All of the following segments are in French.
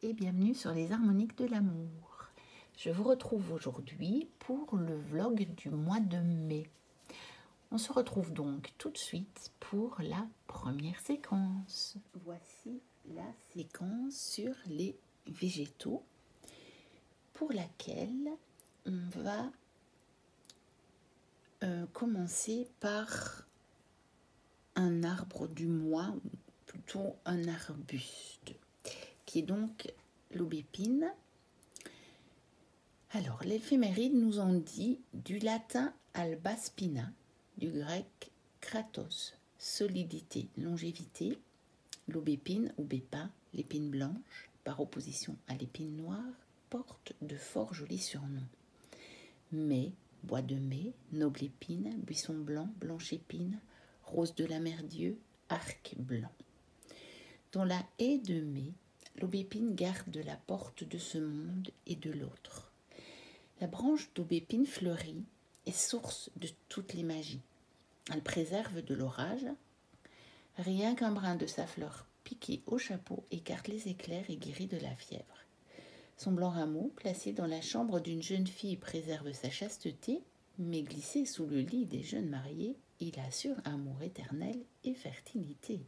et bienvenue sur les harmoniques de l'amour. Je vous retrouve aujourd'hui pour le vlog du mois de mai. On se retrouve donc tout de suite pour la première séquence. Voici la séquence sur les végétaux pour laquelle on va commencer par un arbre du mois, ou plutôt un arbuste, qui est donc l'aubépine. Alors, l'éphéméride nous en dit du latin alba spina, du grec kratos, solidité, longévité, l'aubépine ou bépa, l'épine blanche, par opposition à l'épine noire, porte de fort jolis surnoms. Mai, bois de mai, noble épine, buisson blanc, blanche épine, rose de la mer Dieu, arc blanc. Dans la haie de mai, l'aubépine garde la porte de ce monde et de l'autre. La branche d'aubépine fleurie est source de toutes les magies. Elle préserve de l'orage. Rien qu'un brin de sa fleur piqué au chapeau écarte les éclairs et guérit de la fièvre. Son blanc rameau, placé dans la chambre d'une jeune fille, préserve sa chasteté, mais glissé sous le lit des jeunes mariés, il assure amour éternel et fertilité.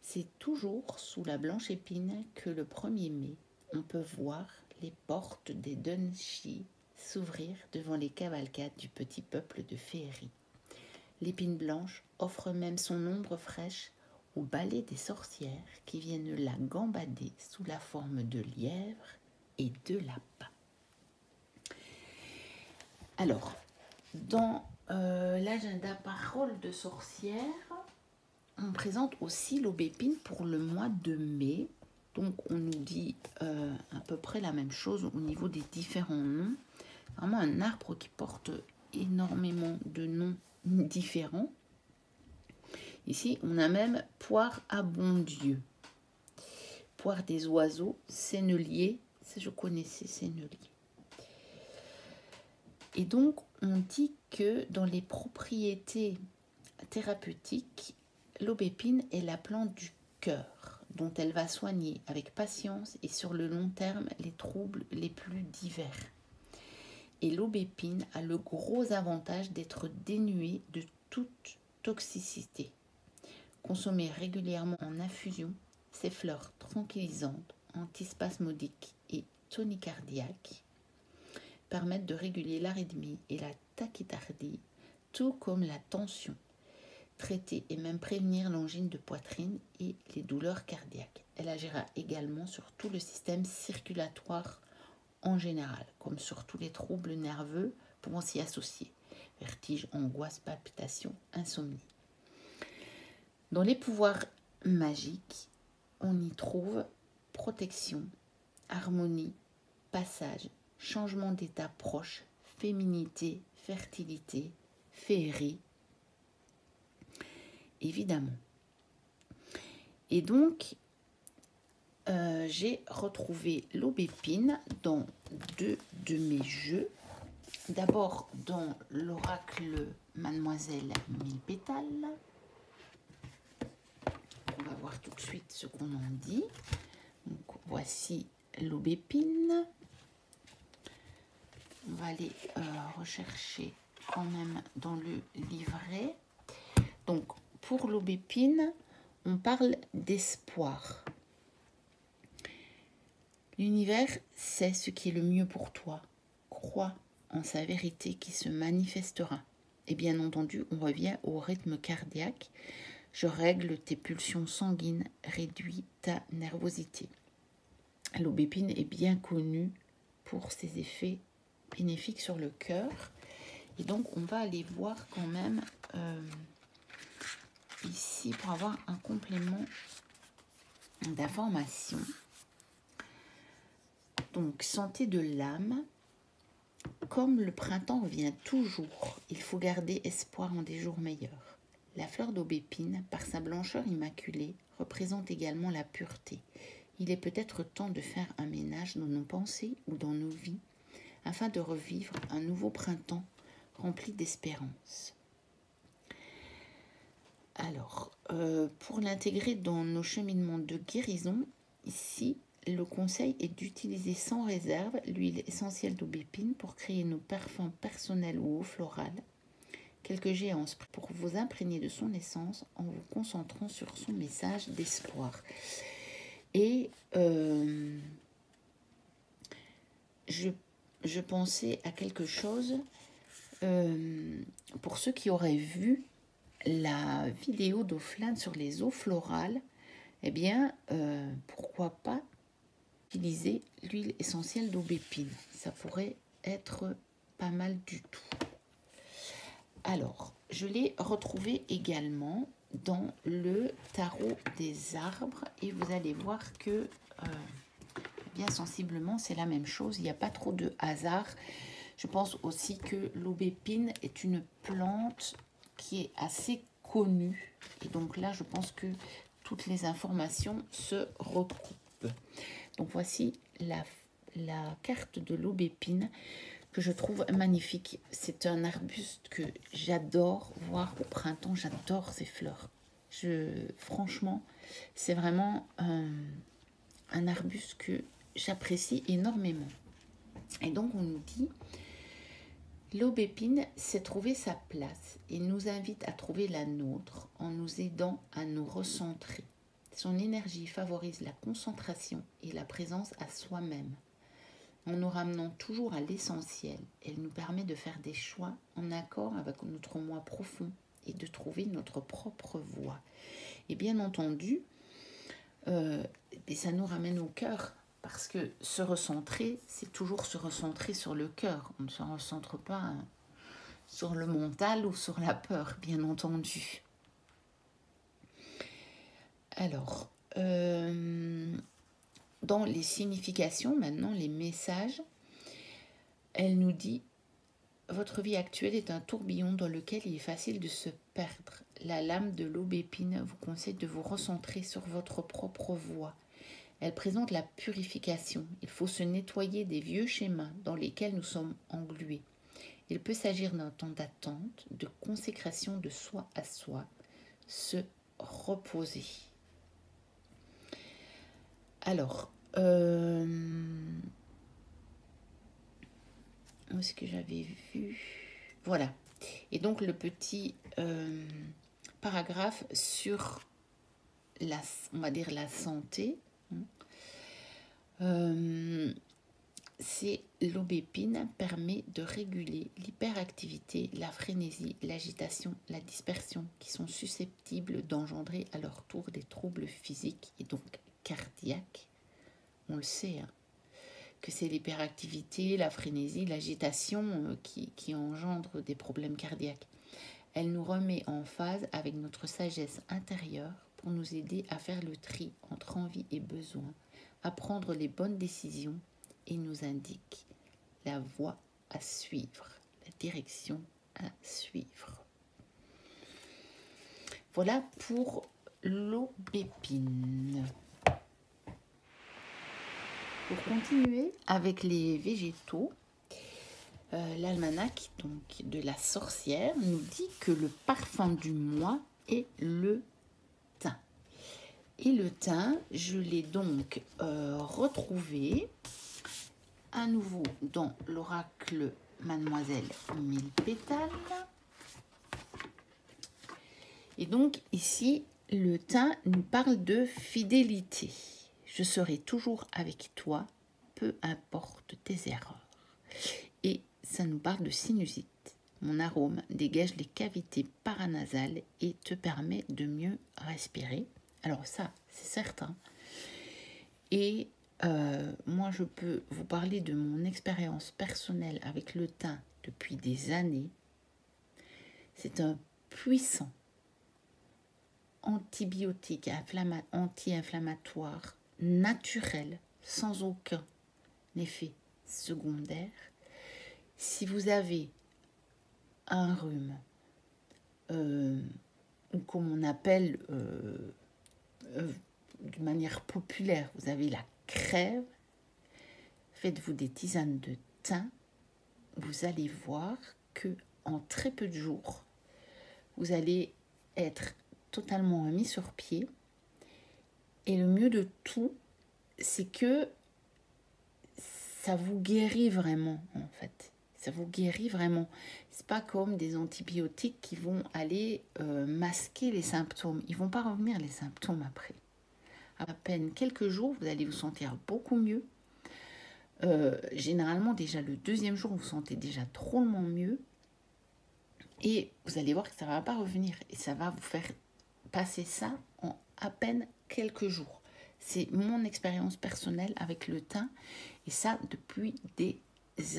C'est toujours sous la blanche épine que le 1er mai, on peut voir les portes des Dunshee s'ouvrir devant les cavalcades du petit peuple de féerie. L'épine blanche offre même son ombre fraîche au ballet des sorcières qui viennent la gambader sous la forme de lièvres et de lapins. Alors, dans l'agenda Parole de sorcière, on présente aussi l'aubépine pour le mois de mai. Donc, on nous dit à peu près la même chose au niveau des différents noms. Vraiment un arbre qui porte énormément de noms différents. Ici, on a même poire à bon Dieu. Poire des oiseaux, sennelier. Ça, je connaissais, sennelier. Et donc, on dit que dans les propriétés thérapeutiques, l'aubépine est la plante du cœur, dont elle va soigner avec patience et sur le long terme les troubles les plus divers. Et l'aubépine a le gros avantage d'être dénuée de toute toxicité. Consommée régulièrement en infusion, ses fleurs tranquillisantes, antispasmodiques et tonicardiaques permettent de réguler l'arythmie et la tachycardie, tout comme la tension, traiter et même prévenir l'angine de poitrine et les douleurs cardiaques. Elle agira également sur tout le système circulatoire en général, comme sur tous les troubles nerveux pouvant s'y associer, vertiges, angoisse, palpitations, insomnie. Dans les pouvoirs magiques, on y trouve protection, harmonie, passage, changement d'état proche, féminité, fertilité, féerie, évidemment. Et donc, j'ai retrouvé l'aubépine dans 2 de mes jeux. D'abord dans l'oracle Mademoiselle Mille Pétales. On va voir tout de suite ce qu'on en dit. Donc, voici l'aubépine. On va aller rechercher quand même dans le livret. Donc, pour l'aubépine, on parle d'espoir. L'univers sait ce qui est le mieux pour toi. Crois en sa vérité qui se manifestera. Et bien entendu, on revient au rythme cardiaque. Je règle tes pulsions sanguines, réduis ta nervosité. L'aubépine est bien connue pour ses effets bénéfiques sur le cœur. Et donc, on va aller voir quand même ici pour avoir un complément d'information. Donc, santé de l'âme. Comme le printemps revient toujours, il faut garder espoir en des jours meilleurs. La fleur d'aubépine, par sa blancheur immaculée, représente également la pureté. Il est peut-être temps de faire un ménage dans nos pensées ou dans nos vies, afin de revivre un nouveau printemps rempli d'espérance. Alors, pour l'intégrer dans nos cheminements de guérison, ici, le conseil est d'utiliser sans réserve l'huile essentielle d'aubépine pour créer nos parfums personnels ou eau florale. Quelques jets en spray pour vous imprégner de son essence en vous concentrant sur son message d'espoir. Et je pensais à quelque chose pour ceux qui auraient vu la vidéo d'Oflin sur les eaux florales. Eh bien, pourquoi pas utiliser l'huile essentielle d'aubépine. Ça pourrait être pas mal du tout. Alors, je l'ai retrouvé également dans le tarot des arbres et vous allez voir que bien sensiblement c'est la même chose. Il n'y a pas trop de hasard. Je pense aussi que l'aubépine est une plante qui est assez connue et donc là je pense que toutes les informations se recoupent. Donc voici la carte de l'aubépine que je trouve magnifique. C'est un arbuste que j'adore voir au printemps. J'adore ces fleurs. Franchement, c'est vraiment un arbuste que j'apprécie énormément. Et donc on nous dit, l'aubépine sait trouver sa place et nous invite à trouver la nôtre en nous aidant à nous recentrer. Son énergie favorise la concentration et la présence à soi-même. En nous ramenant toujours à l'essentiel, elle nous permet de faire des choix en accord avec notre moi profond et de trouver notre propre voie. Et bien entendu, ça nous ramène au cœur, parce que se recentrer, c'est toujours se recentrer sur le cœur. On ne se recentre pas sur le mental ou sur la peur, bien entendu. Alors, dans les significations, maintenant, les messages, elle nous dit « Votre vie actuelle est un tourbillon dans lequel il est facile de se perdre. La lame de l'aubépine vous conseille de vous recentrer sur votre propre voie. Elle présente la purification. Il faut se nettoyer des vieux schémas dans lesquels nous sommes englués. Il peut s'agir d'un temps d'attente, de consécration de soi à soi, se reposer. » Alors, où est-ce que j'avais vu? Voilà. Et donc, le petit paragraphe sur on va dire la santé. C'est l'aubépine permet de réguler l'hyperactivité, la frénésie, l'agitation, la dispersion qui sont susceptibles d'engendrer à leur tour des troubles physiques et donc cardiaques. On le sait, hein, que c'est l'hyperactivité, la frénésie, l'agitation qui engendrent des problèmes cardiaques. Elle nous remet en phase avec notre sagesse intérieure pour nous aider à faire le tri entre envie et besoin, à prendre les bonnes décisions et nous indique la voie à suivre, la direction à suivre. Voilà pour l'aubépine. Pour continuer avec les végétaux, l'almanach donc de la sorcière nous dit que le parfum du mois est le thym. Et le thym, je l'ai donc retrouvé à nouveau dans l'oracle Mademoiselle Mille Pétales. Et donc ici, le thym nous parle de fidélité. Je serai toujours avec toi, peu importe tes erreurs. Et ça nous parle de sinusite. Mon arôme dégage les cavités paranasales et te permet de mieux respirer. Alors ça, c'est certain. Et moi, je peux vous parler de mon expérience personnelle avec le thym depuis des années. C'est un puissant antibiotique, anti-inflammatoire, naturel, sans aucun effet secondaire. Si vous avez un rhume, ou comme on appelle de manière populaire, vous avez la crève, faites-vous des tisanes de thym, vous allez voir que en très peu de jours, vous allez être totalement mis sur pied. Et le mieux de tout, c'est que ça vous guérit vraiment, en fait. Ça vous guérit vraiment. C'est pas comme des antibiotiques qui vont aller masquer les symptômes. Ils vont pas revenir, les symptômes, après. À peine quelques jours, vous allez vous sentir beaucoup mieux. Généralement, déjà le deuxième jour, vous vous sentez déjà drôlement mieux. Et vous allez voir que ça ne va pas revenir. Et ça va vous faire passer ça en à peine quelques jours. C'est mon expérience personnelle avec le thym. Et ça, depuis des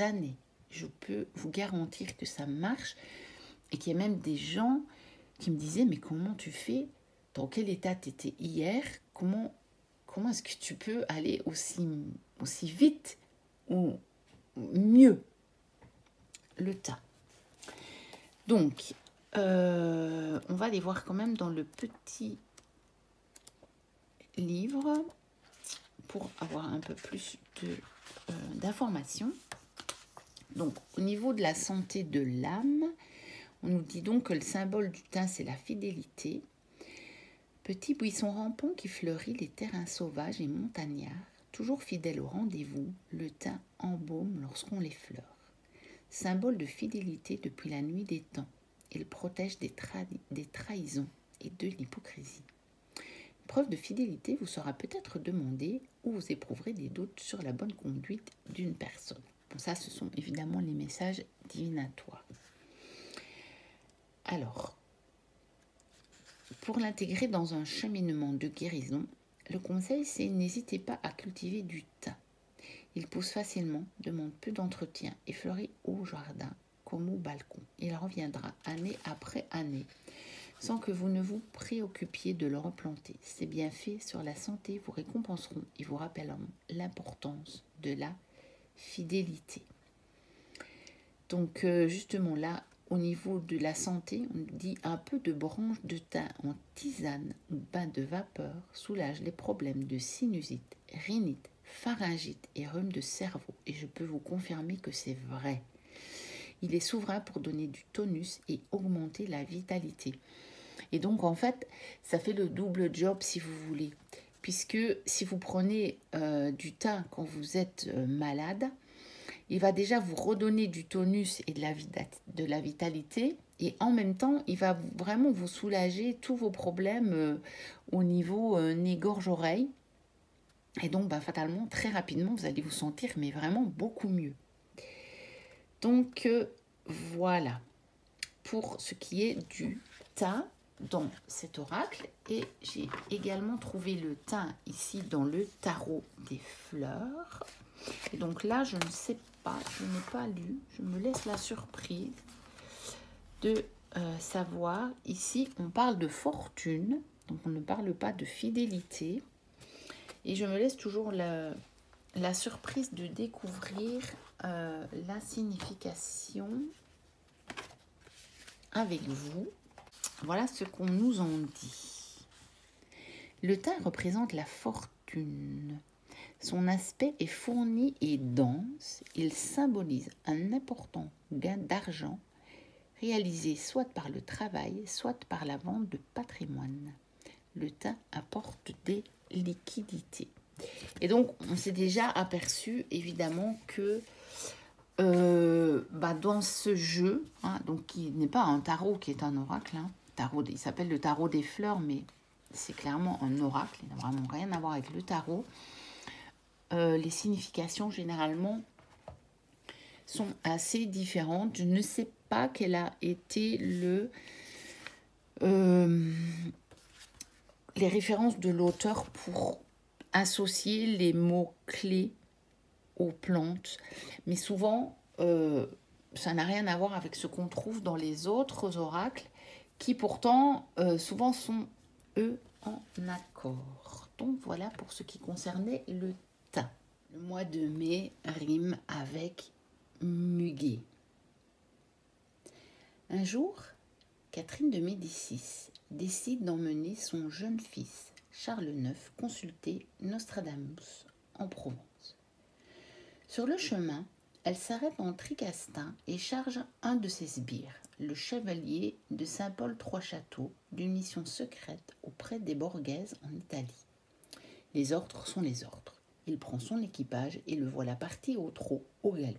années. Je peux vous garantir que ça marche. Et qu'il y a même des gens qui me disaient, mais comment tu fais? Dans quel état tu étais hier? Comment est-ce que tu peux aller aussi vite ou mieux? Le thym. Donc, on va aller voir quand même dans le petit livre pour avoir un peu plus d'informations. Donc, au niveau de la santé de l'âme, on nous dit donc que le symbole du thym, c'est la fidélité. Petit buisson rampant qui fleurit les terrains sauvages et montagnards, toujours fidèle au rendez-vous, le thym embaume lorsqu'on l'effleure. Symbole de fidélité depuis la nuit des temps, il protège des trahisons et de l'hypocrisie. Une preuve de fidélité vous sera peut-être demandée ou vous éprouverez des doutes sur la bonne conduite d'une personne. Bon, ça, ce sont évidemment les messages divinatoires. Alors, pour l'intégrer dans un cheminement de guérison, le conseil, c'est n'hésitez pas à cultiver du thym. Il pousse facilement, demande peu d'entretien et fleurit au jardin comme au balcon. Il reviendra année après année sans que vous ne vous préoccupiez de le replanter. Ses bienfaits sur la santé vous récompenseront et vous rappelleront l'importance de la fidélité. Donc justement là, au niveau de la santé, on dit un peu de branche de thym en tisane ou bain de vapeur soulage les problèmes de sinusite, rhinite, pharyngite et rhume de cerveau. Et je peux vous confirmer que c'est vrai. Il est souverain pour donner du tonus et augmenter la vitalité. Et donc en fait, ça fait le double job si vous voulez. Puisque si vous prenez du thym quand vous êtes malade, il va déjà vous redonner du tonus et de la vitalité. Et en même temps, il va vraiment vous soulager tous vos problèmes au niveau nez, gorge, oreille. Et donc, fatalement, très rapidement, vous allez vous sentir mais vraiment beaucoup mieux. Donc, voilà pour ce qui est du thym dans cet oracle. Et j'ai également trouvé le thym ici dans le tarot des fleurs. Et donc là, je ne sais pas, je n'ai pas lu, je me laisse la surprise de savoir. Ici, on parle de fortune, donc on ne parle pas de fidélité. Et je me laisse toujours la surprise de découvrir la signification avec vous. Voilà ce qu'on nous en dit. Le thym représente la fortune. Son aspect est fourni et dense. Il symbolise un important gain d'argent réalisé soit par le travail, soit par la vente de patrimoine. Le thym apporte des liquidités. Et donc, on s'est déjà aperçu, évidemment, que dans ce jeu, donc qui n'est pas un tarot, qui est un oracle, il s'appelle le tarot des fleurs, mais c'est clairement un oracle, il n'a vraiment rien à voir avec le tarot. Les significations, généralement, sont assez différentes. Je ne sais pas quel a été les références de l'auteur pour associer les mots-clés aux plantes. Mais souvent, ça n'a rien à voir avec ce qu'on trouve dans les autres oracles, qui pourtant, souvent, sont, eux, en accord. Donc, voilà pour ce qui concernait le thym. Le mois de mai rime avec muguet. Un jour, Catherine de Médicis décide d'emmener son jeune fils, Charles IX, consulter Nostradamus en Provence. Sur le chemin, elle s'arrête en Tricastin et charge un de ses sbires, le chevalier de Saint-Paul-Trois-Châteaux, d'une mission secrète auprès des Borghèses en Italie. Les ordres sont les ordres. Il prend son équipage et le voilà parti au trot, au galop.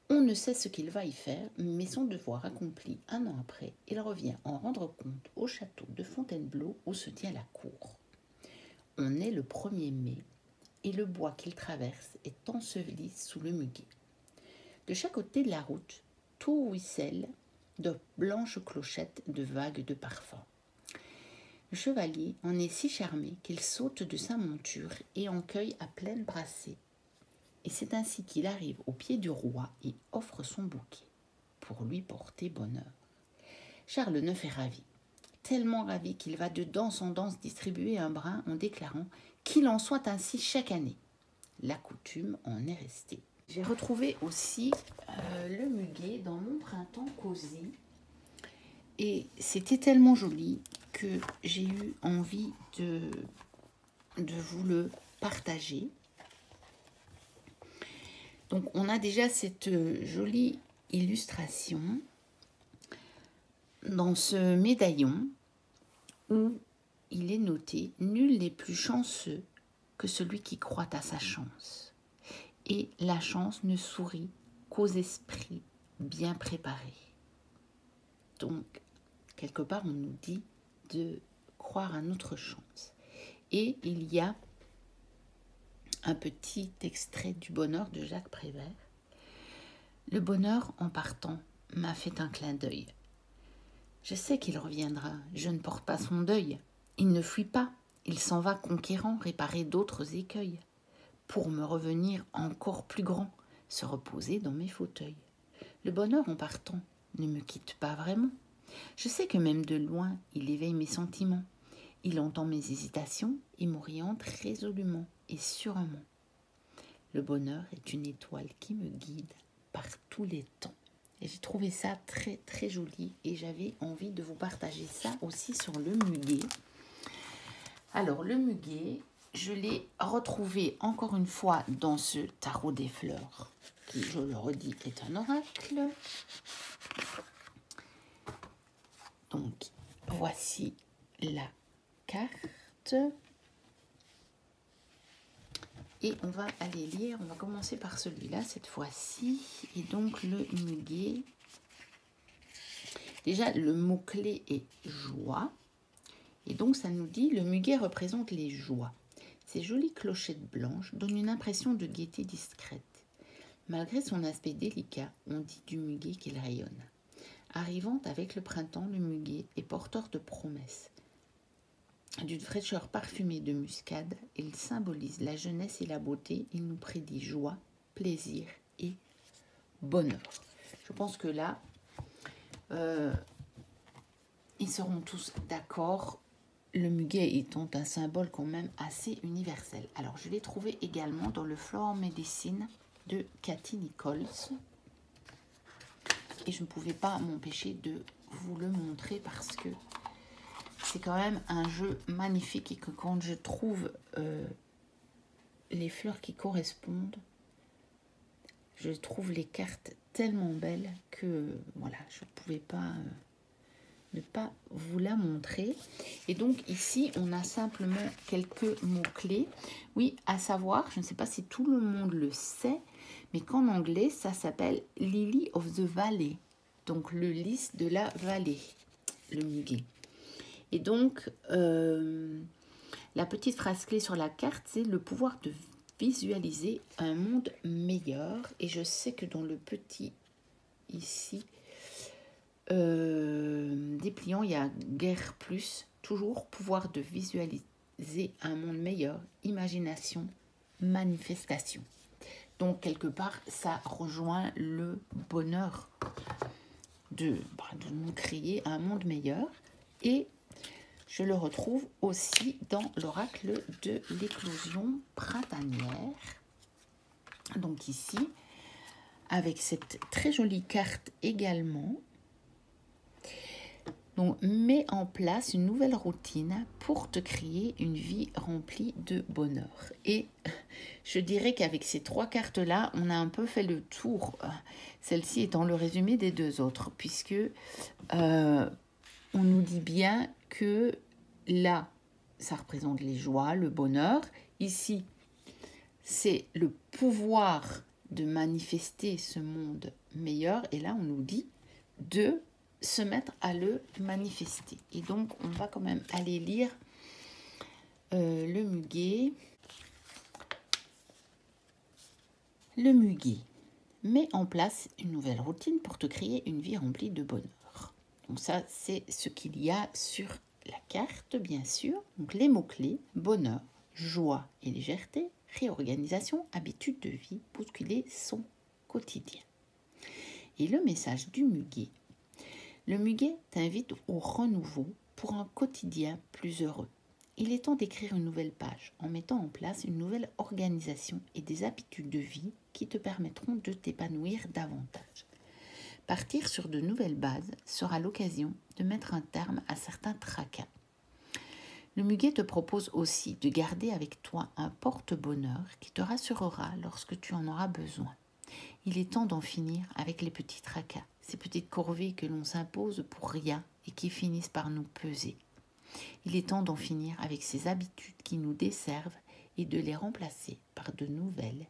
On ne sait ce qu'il va y faire, mais son devoir accompli 1 an après, il revient en rendre compte au château de Fontainebleau où se tient la cour. On est le 1er mai et le bois qu'il traverse est enseveli sous le muguet. De chaque côté de la route, tout ruisselle de blanches clochettes de vagues de parfum. Le chevalier en est si charmé qu'il saute de sa monture et en cueille à pleine brassée. Et c'est ainsi qu'il arrive au pied du roi et offre son bouquet, pour lui porter bonheur. Charles IX est ravi, tellement ravi qu'il va de danse en danse distribuer un brin en déclarant qu'il en soit ainsi chaque année. La coutume en est restée. J'ai retrouvé aussi le muguet dans mon printemps cosy. Et c'était tellement joli que j'ai eu envie de vous le partager. Donc on a déjà cette jolie illustration dans ce médaillon où il est noté « Nul n'est plus chanceux que celui qui croit à sa chance. Et la chance ne sourit qu'aux esprits bien préparés. » Donc, quelque part, on nous dit de croire à notre chance. Et il y a un petit extrait du bonheur de Jacques Prévert. Le bonheur, en partant, m'a fait un clin d'œil. Je sais qu'il reviendra, je ne porte pas son deuil. Il ne fuit pas, il s'en va conquérant, réparer d'autres écueils, pour me revenir encore plus grand, se reposer dans mes fauteuils. Le bonheur, en partant, ne me quitte pas vraiment. Je sais que même de loin, il éveille mes sentiments. Il entend mes hésitations et m'oriente résolument et sûrement. Le bonheur est une étoile qui me guide par tous les temps. Et j'ai trouvé ça très très joli et j'avais envie de vous partager ça aussi sur le muguet. Alors le muguet, je l'ai retrouvé encore une fois dans ce tarot des fleurs, qui, je le redis, est un oracle. Donc voici la carte. Et on va aller lire, on va commencer par celui-là cette fois-ci. Et donc le muguet, déjà le mot-clé est joie. Et donc ça nous dit, le muguet représente les joies. Ces jolies clochettes blanches donnent une impression de gaieté discrète. Malgré son aspect délicat, on dit du muguet qu'il rayonne. Arrivant avec le printemps, le muguet est porteur de promesses. D'une fraîcheur parfumée de muscade, il symbolise la jeunesse et la beauté. Il nous prédit joie, plaisir et bonheur. Je pense que là, ils seront tous d'accord. Le muguet étant un symbole quand même assez universel. Alors, je l'ai trouvé également dans le Flower Medicine de Cathy Nichols. Et je ne pouvais pas m'empêcher de vous le montrer parce que c'est quand même un jeu magnifique et que quand je trouve les fleurs qui correspondent, je trouve les cartes tellement belles que voilà, je ne pouvais pas ne pas vous la montrer. Et donc ici, on a simplement quelques mots-clés. Oui, à savoir, je ne sais pas si tout le monde le sait, mais qu'en anglais, ça s'appelle Lily of the Valley. Donc le lys de la vallée, le muguet. Et donc, la petite phrase clé sur la carte, c'est le pouvoir de visualiser un monde meilleur. Et je sais que dans le petit, ici, dépliant, il y a guerre plus, toujours pouvoir de visualiser un monde meilleur, imagination, manifestation. Donc, quelque part, ça rejoint le bonheur de nous créer un monde meilleur. Et je le retrouve aussi dans l'oracle de l'éclosion printanière. Donc ici, avec cette très jolie carte également. Donc, mets en place une nouvelle routine pour te créer une vie remplie de bonheur. Et je dirais qu'avec ces 3 cartes-là, on a un peu fait le tour. Celle-ci étant le résumé des 2 autres, puisque on nous dit bien que là, ça représente les joies, le bonheur. Ici, c'est le pouvoir de manifester ce monde meilleur. Et là, on nous dit de se mettre à le manifester. Et donc, on va quand même aller lire le muguet. Le muguet met en place une nouvelle routine pour te créer une vie remplie de bonheur. Donc ça, c'est ce qu'il y a sur la carte, bien sûr. Donc les mots-clés, bonheur, joie et légèreté, réorganisation, habitude de vie, bousculer son quotidien. Et le message du muguet. Le muguet t'invite au renouveau pour un quotidien plus heureux. Il est temps d'écrire une nouvelle page en mettant en place une nouvelle organisation et des habitudes de vie qui te permettront de t'épanouir davantage. Partir sur de nouvelles bases sera l'occasion de mettre un terme à certains tracas. Le muguet te propose aussi de garder avec toi un porte-bonheur qui te rassurera lorsque tu en auras besoin. Il est temps d'en finir avec les petits tracas, ces petites corvées que l'on s'impose pour rien et qui finissent par nous peser. Il est temps d'en finir avec ces habitudes qui nous desservent et de les remplacer par de nouvelles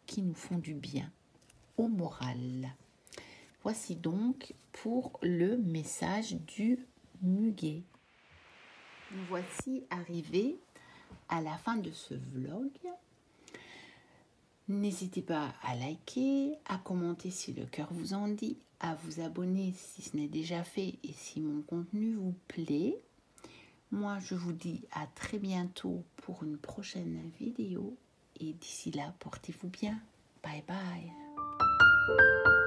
qui nous font du bien au moral. Voici donc pour le message du muguet. Nous voici arrivés à la fin de ce vlog. N'hésitez pas à liker, à commenter si le cœur vous en dit, à vous abonner si ce n'est déjà fait et si mon contenu vous plaît. Moi, je vous dis à très bientôt pour une prochaine vidéo. Et d'ici là, portez-vous bien. Bye bye.